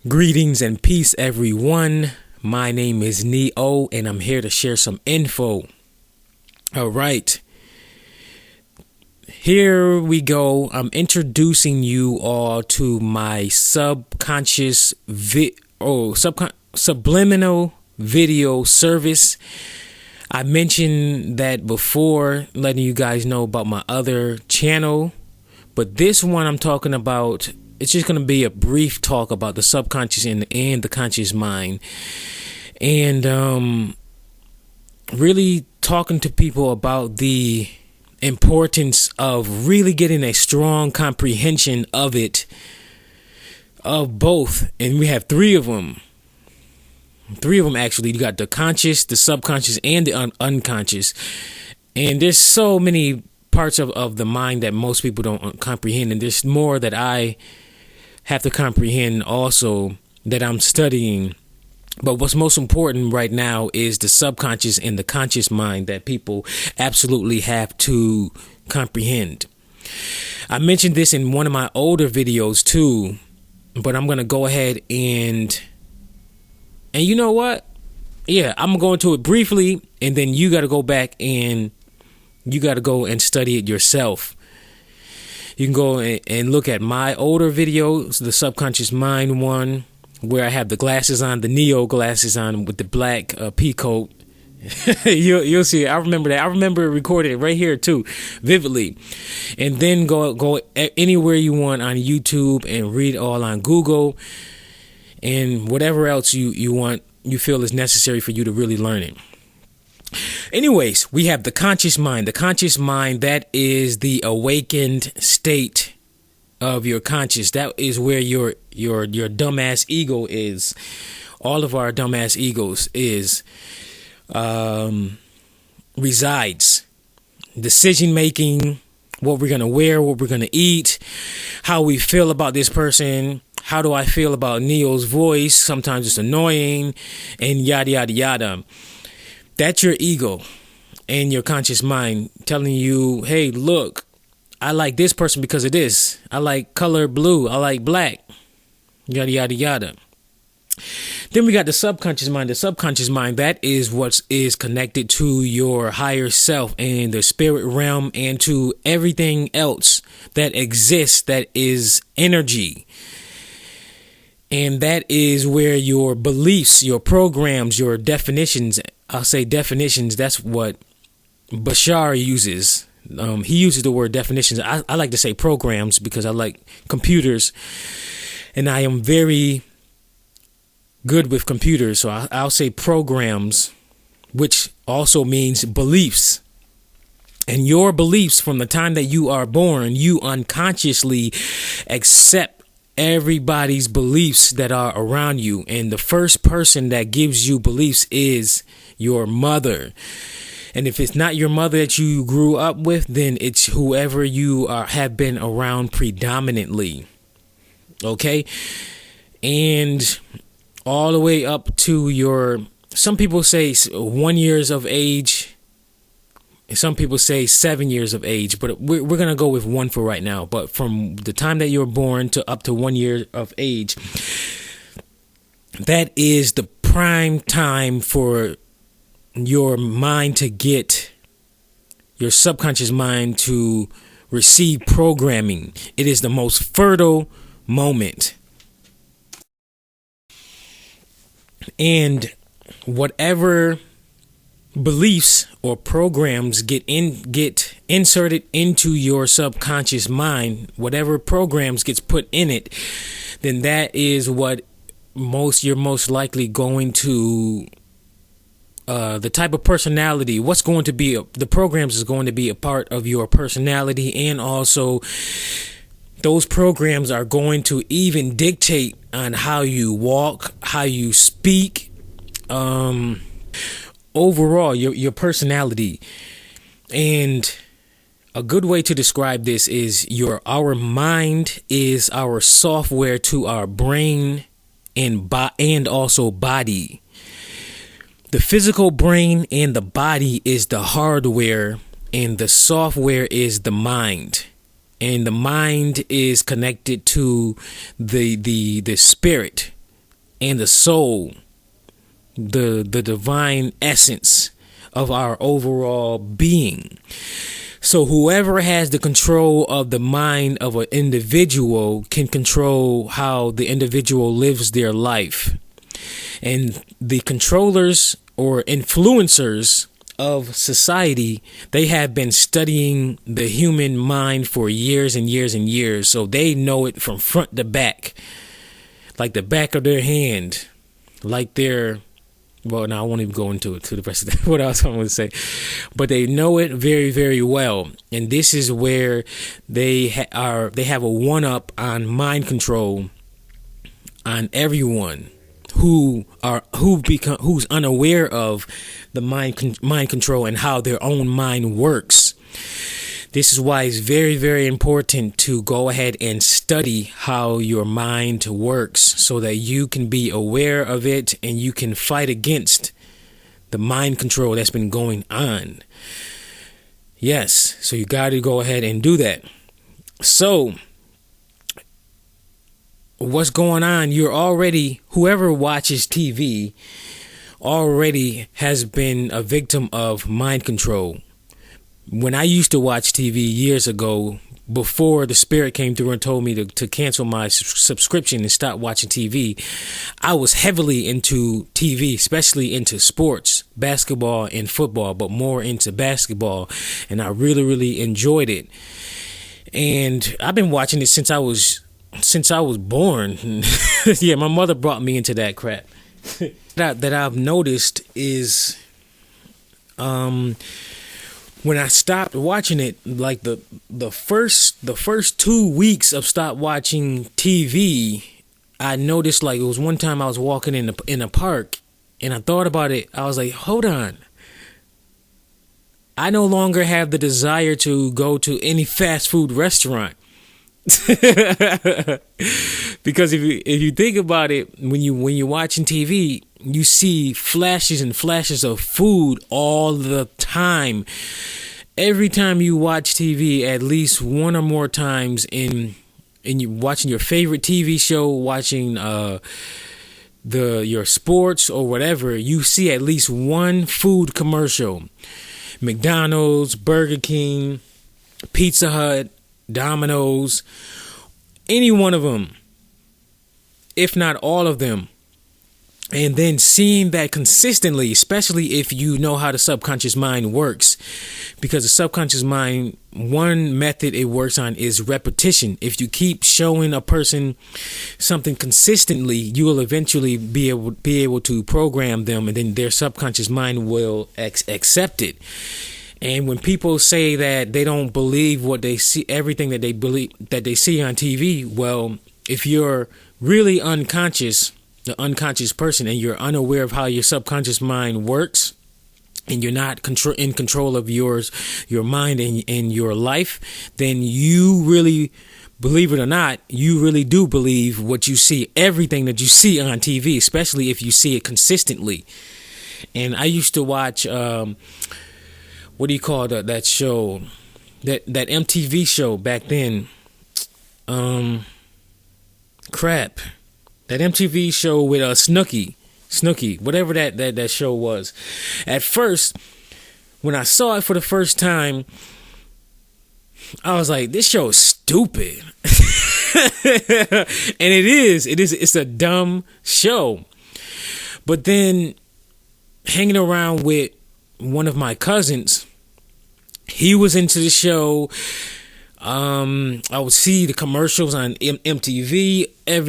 Greetings and peace, everyone. My name is Neo, and I'm here to share some info. All right. Here we go. I'm introducing you all to my subliminal video service. I mentioned that before, letting you guys know about my other channel. But this one I'm talking about, it's just going to be a brief talk about the subconscious and the conscious mind. And really talking to people about the importance of really getting a strong comprehension of it, of both. And we have three of them. Three of them, actually. You got the conscious, the subconscious, and the unconscious. And there's so many parts of the mind that most people don't comprehend. And there's more that I have to comprehend also that I'm studying. But what's most important right now is the subconscious and the conscious mind that people absolutely have to comprehend. I mentioned this in one of my older videos too, but I'm going to go ahead and you know what? Yeah, I'm going to it briefly, and then you got to go back and you got to go and study it yourself. You can go and look at my older videos, the subconscious mind one, where I have the glasses on, the Neo glasses on with the black pea coat. You'll see it. I remember that. I remember recording it right here too, vividly. And then go anywhere you want on YouTube and read all on Google and whatever else you want, you feel is necessary for you to really learn it. Anyways, we have the conscious mind. The conscious mind, that is the awakened state of your conscious. That is where your dumbass ego is. All of our dumbass egos resides. Decision making, what we're gonna wear, what we're gonna eat, how we feel about this person. How do I feel about Neo's voice? Sometimes it's annoying, and yada yada yada. That's your ego and your conscious mind telling you, hey, look, I like this person because of this. I like color blue. I like black. Yada, yada, yada. Then we got the subconscious mind. The subconscious mind, that is what is connected to your higher self and the spirit realm and to everything else that exists that is energy. And that is where your beliefs, your programs, your definitions, I'll say definitions, that's what Bashar uses. He uses the word definitions. I like to say programs because I like computers. And I am very good with computers. So I'll say programs, which also means beliefs. And your beliefs from the time that you are born, you unconsciously accept everybody's beliefs that are around you. And the first person that gives you beliefs is your mother. And if it's not your mother that you grew up with, then it's whoever you have been around predominantly. Okay? And all the way up to some people say 1 year of age. Some people say 7 years of age, but we're going to go with one for right now. But from the time that you're born to up to 1 year of age, that is the prime time for your mind to get, your subconscious mind to receive programming. It is the most fertile moment. And whatever beliefs or programs get inserted into your subconscious mind, whatever programs gets put in it, then that is what you're most likely going to the type of personality, what's going to be the programs is going to be a part of your personality. And also those programs are going to even dictate on how you walk, how you speak, overall your personality. And a good way to describe this is our mind is our software to our brain and also body. The physical brain and the body is the hardware, and the software is the mind. And the mind is connected to the spirit, and the soul, the divine essence of our overall being. So whoever has the control of the mind of an individual can control how the individual lives their life. And the controllers or influencers of society, they have been studying the human mind for years and years and years. So they know it from front to back, like the back of their hand, like their... Well, now I won't even go into it to the rest of that, what else I'm going to say. But they know it very, very well. And this is where they have a one-up on mind control on everyone who's unaware of the mind control and how their own mind works. This is why it's very, very important to go ahead and study how your mind works so that you can be aware of it and you can fight against the mind control that's been going on. Yes, so you got to go ahead and do that. So, what's going on? Whoever watches TV already has been a victim of mind control. When I used to watch TV years ago, before the spirit came through and told me to cancel my subscription and stop watching TV, I was heavily into TV, especially into sports, basketball and football, but more into basketball. And I really, really enjoyed it. And I've been watching it since I was born. Yeah, my mother brought me into that crap. that I've noticed is, when I stopped watching it, like the first 2 weeks of stop watching TV, I noticed, like, it was one time I was walking in a park and I thought about it. I was like, hold on. I no longer have the desire to go to any fast food restaurant. Because if you think about it, when you're watching TV, you see flashes and flashes of food all the time. Every time you watch TV, at least one or more times in you watching your favorite TV show, watching your sports or whatever, you see at least one food commercial. McDonald's, Burger King, Pizza Hut, Domino's, any one of them, if not all of them. And then seeing that consistently, especially if you know how the subconscious mind works, because the subconscious mind, one method it works on is repetition. If you keep showing a person something consistently, you will eventually be able to program them, and then their subconscious mind will accept it. And when people say that they don't believe what they see, everything that they see on TV, well, if you're really the unconscious person, and you're unaware of how your subconscious mind works, and you're not in control of your mind and your life, then you really, believe it or not, you really do believe what you see, everything that you see on TV, especially if you see it consistently. And I used to watch, what do you call that show, that MTV show back then, that MTV show with Snooki, whatever that show was. At first, when I saw it for the first time, I was like, this show is stupid. And it's a dumb show. But then, hanging around with one of my cousins, he was into the show. I would see the commercials on MTV a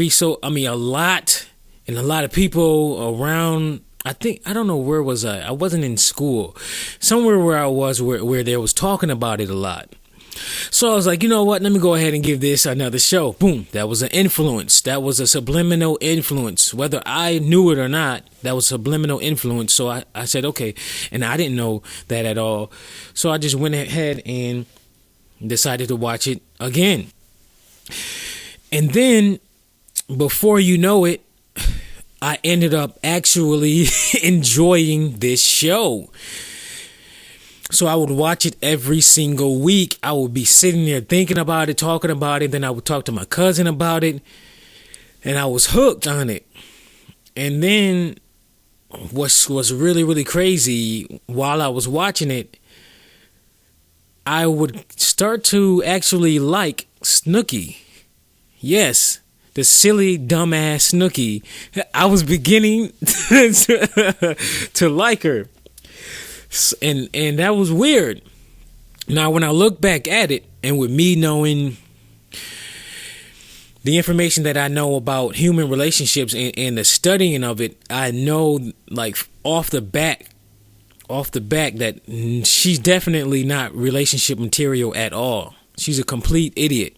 lot, and a lot of people around. I don't know, where was I? I wasn't in school. Somewhere where I was, where they was talking about it a lot. So I was like, you know what? Let me go ahead and give this another show. Boom. That was an influence. That was a subliminal influence. Whether I knew it or not, that was subliminal influence. So I said, okay. And I didn't know that at all. So I just went ahead and decided to watch it again. And then, before you know it, I ended up actually enjoying this show. So I would watch it every single week. I would be sitting there thinking about it, talking about it. Then I would talk to my cousin about it. And I was hooked on it. And then what's really, really crazy, while I was watching it, I would start to actually like Snooki. Yes, the silly, dumbass Snooki. I was beginning to like her. And that was weird. Now, when I look back at it, and with me knowing the information that I know about human relationships and the studying of it, I know, like, off the back that she's definitely not relationship material at all. She's a complete idiot.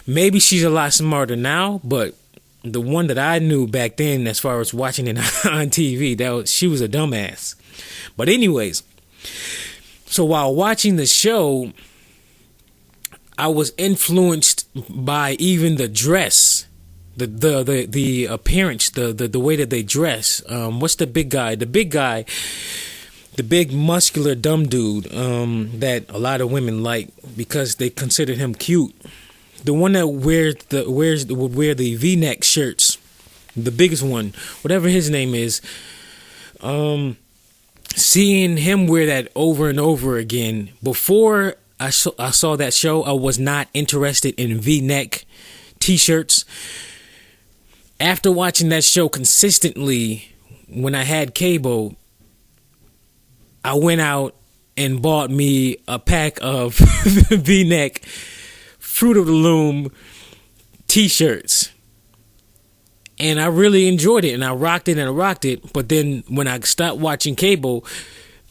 Maybe she's a lot smarter now, but the one that I knew back then, as far as watching it on TV, she was a dumbass. But anyways, so while watching the show, I was influenced by even the dress, the appearance, the way that they dress. What's the big guy? The big muscular dumb dude that a lot of women like because they consider him cute. The one that would wear the V-neck shirts, the biggest one, whatever his name is. Seeing him wear that over and over again. Before I saw that show, I was not interested in V-neck t-shirts. After watching that show consistently, when I had cable, I went out and bought me a pack of V-neck Fruit of the Loom t-shirts. And I really enjoyed it, and I rocked it. But then when I stopped watching cable,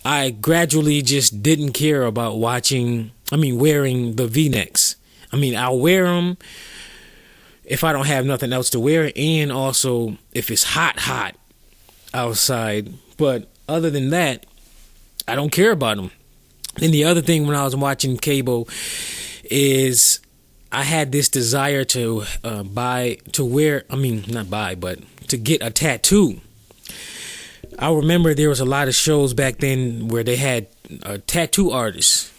I gradually just didn't care about wearing the V-necks. I'll wear them if I don't have nothing else to wear, and also if it's hot outside. But other than that, I don't care about them. And the other thing when I was watching cable is I had this desire to get a tattoo. I remember there was a lot of shows back then where they had tattoo artists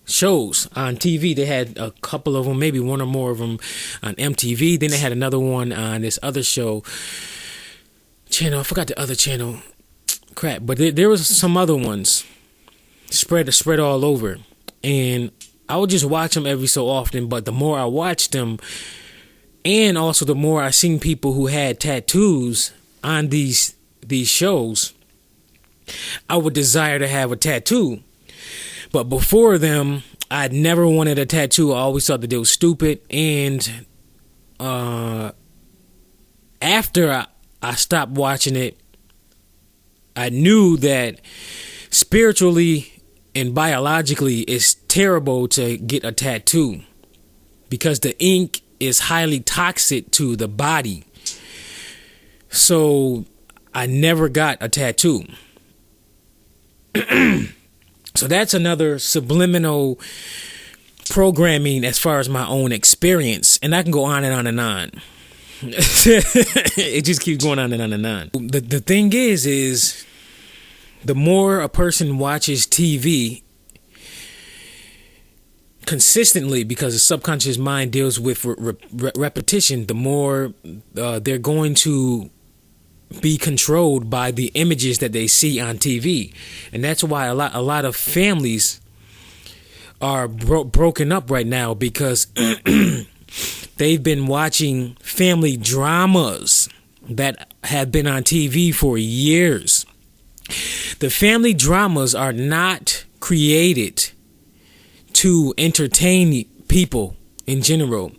shows on TV. They had a couple of them, maybe one or more of them on MTV. Then they had another one on this other channel. I forgot the other channel. Crap. But there was some other ones spread all over. And I would just watch them every so often. But the more I watched them, and also the more I seen people who had tattoos on these shows, I would desire to have a tattoo. But before them, I'd never wanted a tattoo. I always thought that they were stupid. And after I stopped watching it, I knew that spiritually and biologically it's terrible to get a tattoo because the ink is highly toxic to the body. So I never got a tattoo. So that's another subliminal programming as far as my own experience. And I can go on and on and on. It just keeps going on and on and on. The thing is the more a person watches TV consistently, because the subconscious mind deals with repetition, the more they're going to be controlled by the images that they see on TV. And that's why a lot of families are broken up right now, because they've been watching family dramas that have been on TV for years. The family dramas are not created to entertain people in general.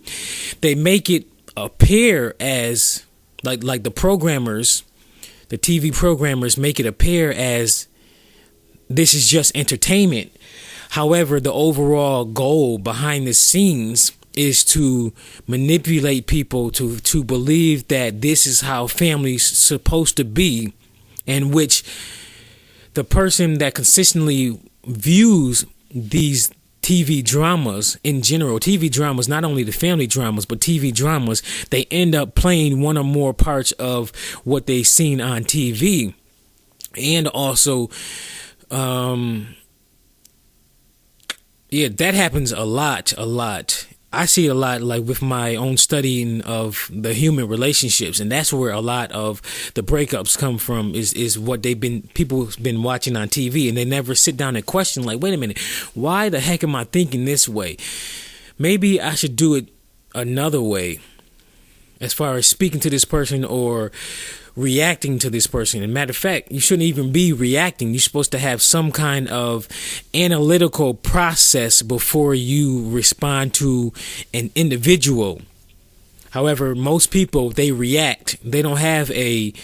They make it appear as like the programmers, the TV programmers make it appear as this is just entertainment. However, the overall goal behind the scenes is to manipulate people to believe that this is how family's supposed to be, in which the person that consistently views these TV dramas in general, TV dramas, not only the family dramas, but TV dramas, they end up playing one or more parts of what they've seen on TV. And also, that happens a lot I see it a lot, like with my own studying of the human relationships, and that's where a lot of the breakups come from. Is what people's been watching on TV, and they never sit down and question, like, wait a minute, why the heck am I thinking this way? Maybe I should do it another way, as far as speaking to this person or reacting to this person. As a matter of fact, you shouldn't even be reacting. You're supposed to have some kind of analytical process before you respond to an individual. However, most people, they react. They don't have a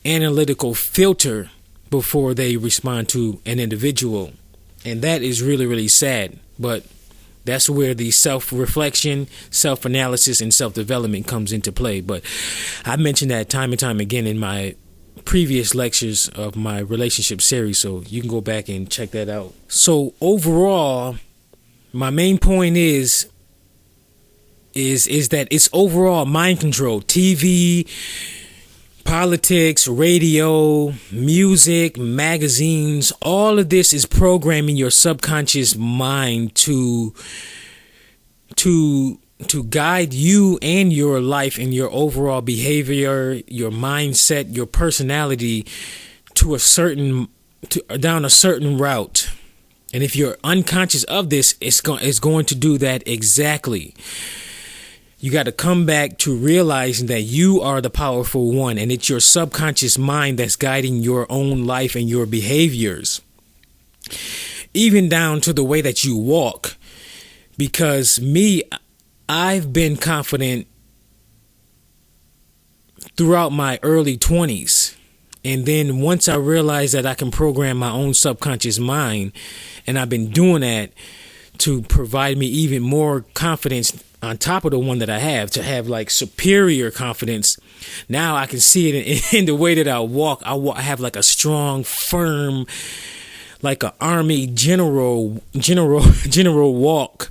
analytical filter before they respond to an individual. And that is really, really sad. But that's where the self-reflection, self-analysis, and self-development comes into play. But I mentioned that time and time again in my previous lectures of my relationship series, so you can go back and check that out. So overall, my main point is that it's overall mind control. TV, politics, radio, music, magazines, all of this is programming your subconscious mind to guide you and your life and your overall behavior, your mindset, your personality down a certain route. And if you're unconscious of this, it's going to do that exactly. You got to come back to realizing that you are the powerful one, and it's your subconscious mind that's guiding your own life and your behaviors, even down to the way that you walk. Because I've been confident throughout my early 20s. And then once I realized that I can program my own subconscious mind, and I've been doing that to provide me even more confidence on top of the one that I have, to have like superior confidence. Now I can see it in the way that I walk. I have like a strong, firm, like an army general walk,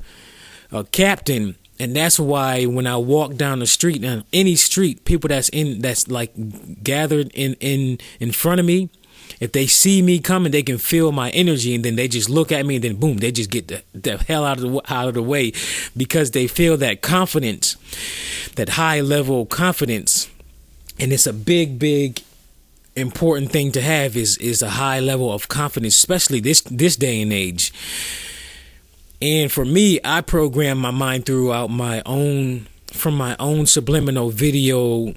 a captain. And that's why when I walk down the street, on any street, people that's like gathered in front of me, if they see me coming, they can feel my energy, and then they just look at me, and then boom, they just get the hell out of the way, because they feel that confidence, that high level confidence. And it's a big important thing to have is a high level of confidence, especially this day and age. And for me, I program my mind throughout from my own subliminal videos.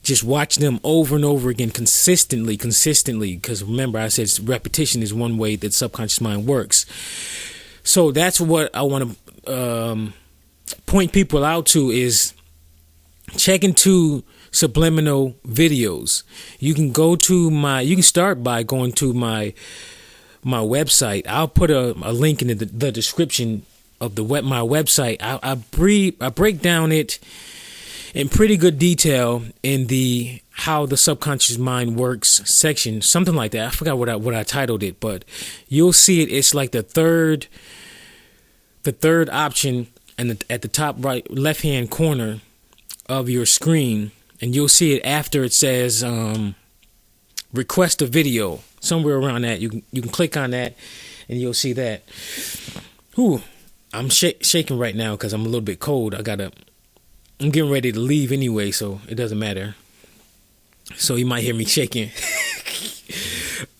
Just watch them over and over again consistently, because remember, I said repetition is one way that subconscious mind works. So that's what I want to point people out to, is check into subliminal videos. You can start by going to my website. I'll put a link in the description of my website. I break down it in pretty good detail in the how the subconscious mind works section, something like that. I forgot what I titled it, but you'll see it. It's like the third option, and at the top right left hand corner of your screen, and you'll see it after it says request a video. Somewhere around that, you can click on that, and you'll see that. Ooh, I'm shaking right now because I'm a little bit cold. I'm getting ready to leave anyway, so it doesn't matter. So you might hear me shaking.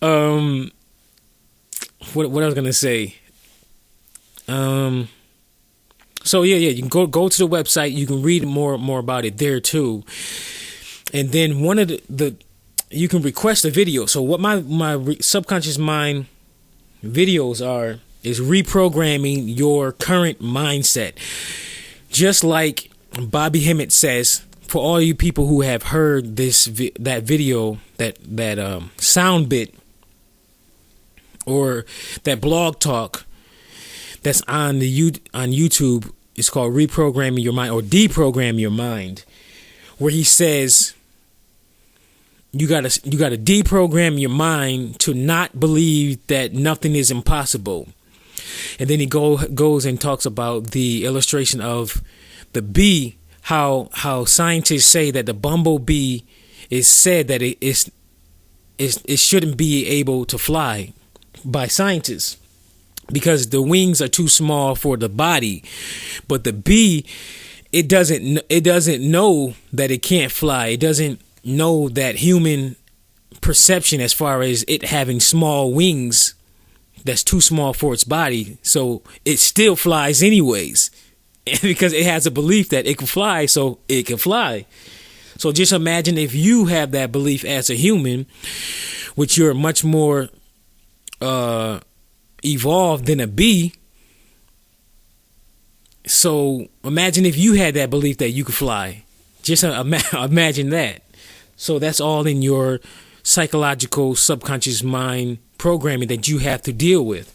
What I was gonna say. So yeah, you can go to the website. You can read more about it there too. And then one of you can request a video. So what my subconscious mind videos is reprogramming your current mindset. Just like Bobby Hemmett says, for all you people who have heard that video, that sound bit, or that blog talk that's on YouTube, it's called Reprogramming Your Mind, or Deprogram Your Mind, where he says you gotta deprogram your mind to not believe that nothing is impossible. And then he goes and talks about the illustration of the bee, how scientists say that the bumblebee is said that it shouldn't be able to fly by scientists. because the wings are too small for the body. But the bee, it doesn't know that it can't fly. It doesn't know that human perception as far as it having small wings that's too small for its body. So it still flies anyways, because it has a belief that it can fly, so it can fly. So just imagine if you have that belief as a human, which you're much more evolved than a bee. So imagine if you had that belief that you could fly. Just imagine that. So that's all in your psychological subconscious mind programming that you have to deal with.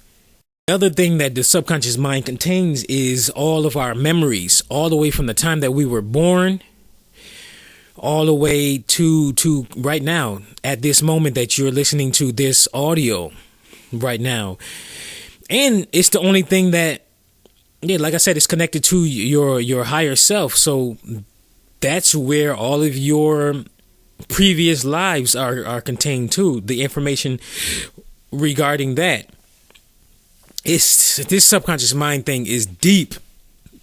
The other thing that the subconscious mind contains is all of our memories, all the way from the time that we were born, all the way to right now, at this moment that you're listening to this audio right now. And it's the only thing that, like I said, it's connected to your higher self. So that's where all of your previous lives are contained too. The information regarding that. This subconscious mind thing is deep.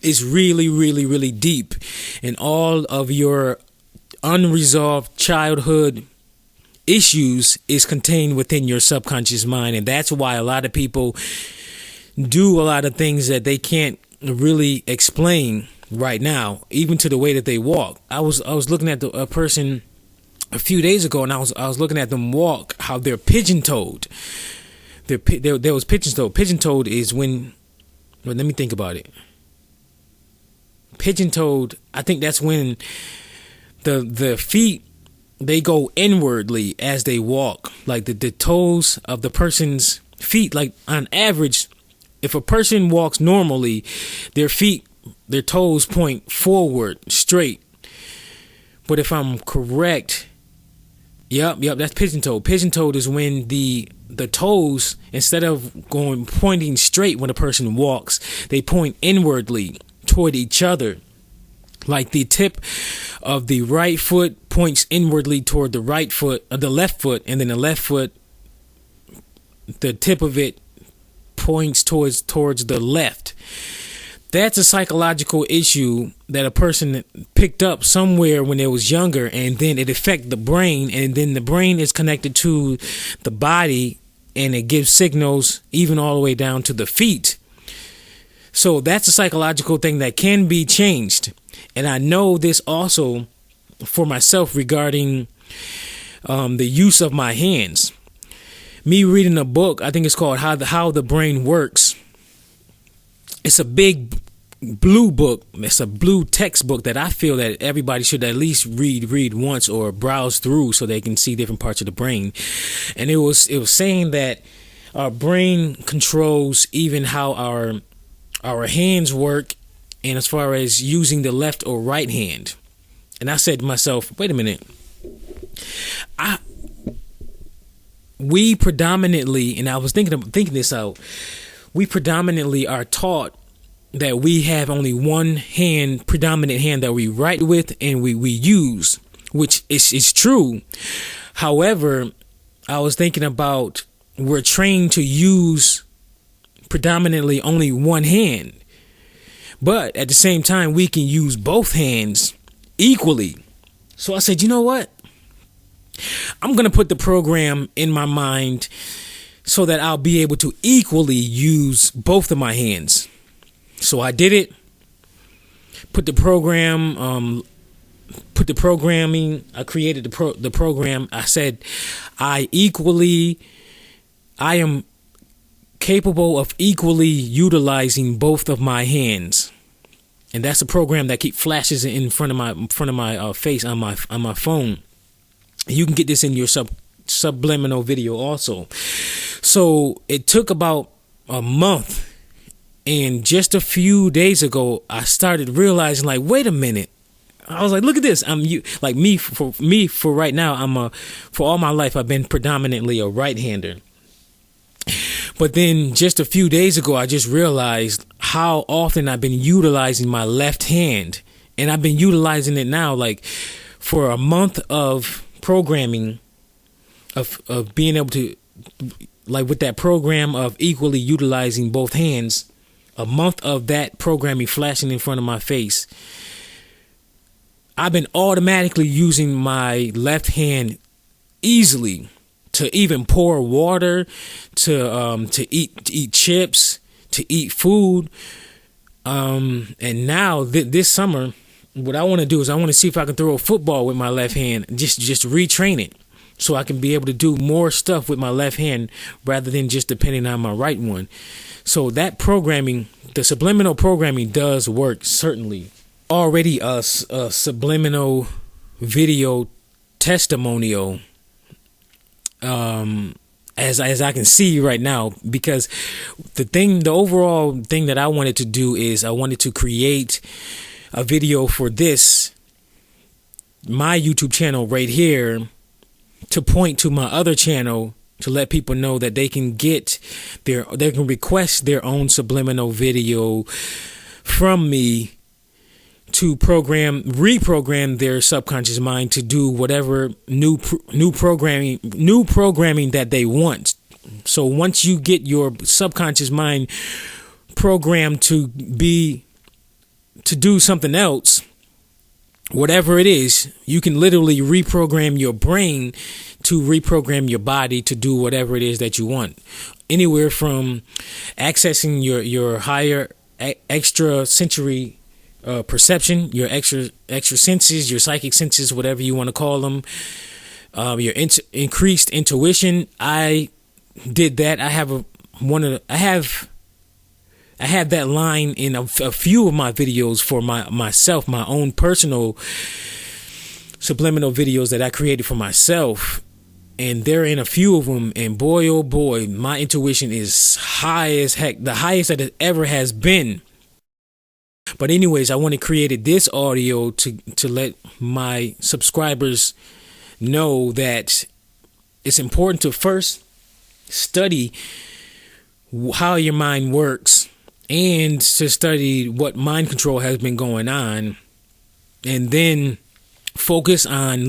It's really, really, really deep. And all of your unresolved childhood issues is contained within your subconscious mind. And that's why a lot of people do a lot of things that they can't really explain right now, even to the way that they walk. I was looking at a person a few days ago, and I was looking at them walk, how they're pigeon-toed. There was pigeon-toed. Pigeon-toed is when, well, let me think about it. Pigeon-toed, I think that's when the feet, they go inwardly as they walk. Like the toes of the person's feet, like on average, if a person walks normally, their toes point forward straight. But if I'm correct, yep, that's pigeon-toed. Pigeon-toed is when the toes, instead of pointing straight when a person walks, they point inwardly toward each other. Like the tip of the right foot points inwardly toward the right foot, or the left foot, and then the left foot, the tip of it points towards the left. That's a psychological issue that a person picked up somewhere when they was younger, and then it affects the brain, and then the brain is connected to the body, and it gives signals even all the way down to the feet. So that's a psychological thing that can be changed. And I know this also for myself regarding the use of my hands. Me reading a book, I think it's called How the Brain Works. It's a big blue book. It's a blue textbook that I feel that everybody should at least read once or browse through so they can see different parts of the brain. And it was saying that our brain controls even how our hands work, and as far as using the left or right hand. And I said to myself, wait a minute. We predominantly, and I was thinking this out, we predominantly are taught that we have only one hand, predominant hand that we write with and we use, which is true. However, I was thinking about, we're trained to use predominantly only one hand. But at the same time, we can use both hands equally. So I said, you know what? I'm going to put the program in my mind so that I'll be able to equally use both of my hands. So I did it. Put the programming. I created the program. I said, I am capable of equally utilizing both of my hands. And that's a program that keep flashes in front of my face on my phone. You can get this in your subliminal video also. So it took about a month, and just a few days ago I started realizing, like, wait a minute. I was like, look at this. For right now, for all my life I've been predominantly a right-hander. But then just a few days ago, I just realized how often I've been utilizing my left hand. And I've been utilizing it now, like, for a month of programming, of being able to like with that program of equally utilizing both hands, a month of that programming flashing in front of my face, I've been automatically using my left hand easily to even pour water, to eat chips, to eat food. And now this summer, what I want to do is I want to see if I can throw a football with my left hand, just retrain it, so I can be able to do more stuff with my left hand rather than just depending on my right one. So that programming, the subliminal programming, does work, certainly. Already a subliminal video testimonial, as I can see right now, because the overall thing that I wanted to do is I wanted to create a video for my YouTube channel right here, to point to my other channel, to let people know that they can request their own subliminal video from me to reprogram their subconscious mind to do whatever new programming that they want. So once you get your subconscious mind programmed to do something else, whatever it is, you can literally reprogram your brain to reprogram your body to do whatever it is that you want. Anywhere from accessing your higher extrasensory perception, your extra senses, your psychic senses, whatever you want to call them, your increased intuition. I did that. I have that line in a few of my videos for myself, my own personal subliminal videos that I created for myself. And they're in a few of them. And boy, oh boy, my intuition is high as heck, the highest that it ever has been. But anyways, I want to create this audio to let my subscribers know that it's important to first study how your mind works, and to study what mind control has been going on, and then focus on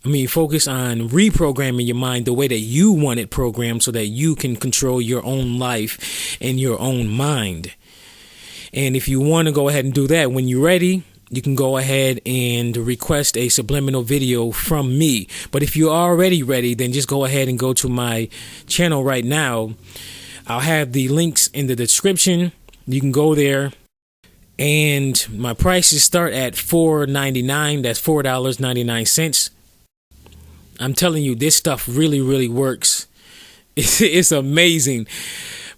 reprogramming your mind the way that you want it programmed, so that you can control your own life and your own mind. And if you want to go ahead and do that, when you're ready, you can go ahead and request a subliminal video from me. But if you're already ready, then just go ahead and go to my channel right now. I'll have the links in the description. You can go there. And my prices start at $4.99. That's $4.99. I'm telling you, this stuff really, really works. It's amazing.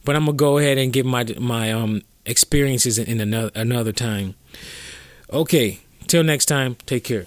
But I'm going to go ahead and give my experiences in another time. Okay, till next time, take care.